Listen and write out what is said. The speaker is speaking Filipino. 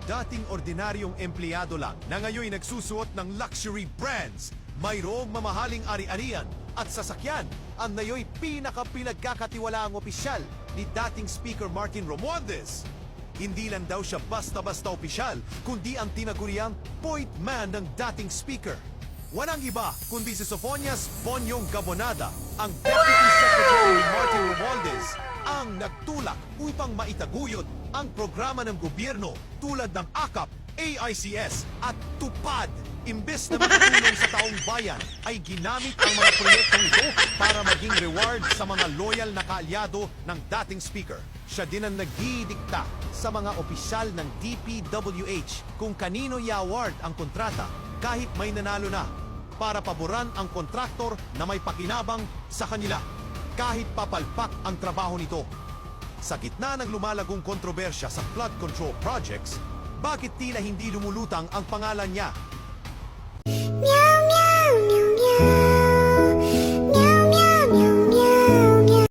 dating ordinaryong empleyado lang na ngayon nagsusuot ng luxury brands, mayroong mamahaling ari-arian at sasakyan ang ngayon pinakapinagkakatiwalaang opisyal ni dating Speaker Martin Romualdez. Hindi lang daw siya basta-basta opisyal, kundi ang tinaguriang point man ng dating Speaker. Walang iba kundi si Sofonias Bonyong Gabonada, ang Deputy Secretary ni Martin Romualdez, ang nagtulak upang maitaguyod ang programa ng gobyerno tulad ng AKAP, AICS at TUPAD. Imbes na makatulong sa taong bayan, ay ginamit ang mga proyektong ito para maging reward sa mga loyal na kaalyado ng dating speaker. Siya din ang nagdidikta sa mga opisyal ng DPWH kung kanino i-award ang kontrata kahit may nanalo na, para paboran ang kontraktor na may pakinabang sa kanila, kahit papalpak ang trabaho nito. Sa gitna ng lumalagong kontrobersya sa flood control projects, bakit tila hindi lumulutang ang pangalan niya?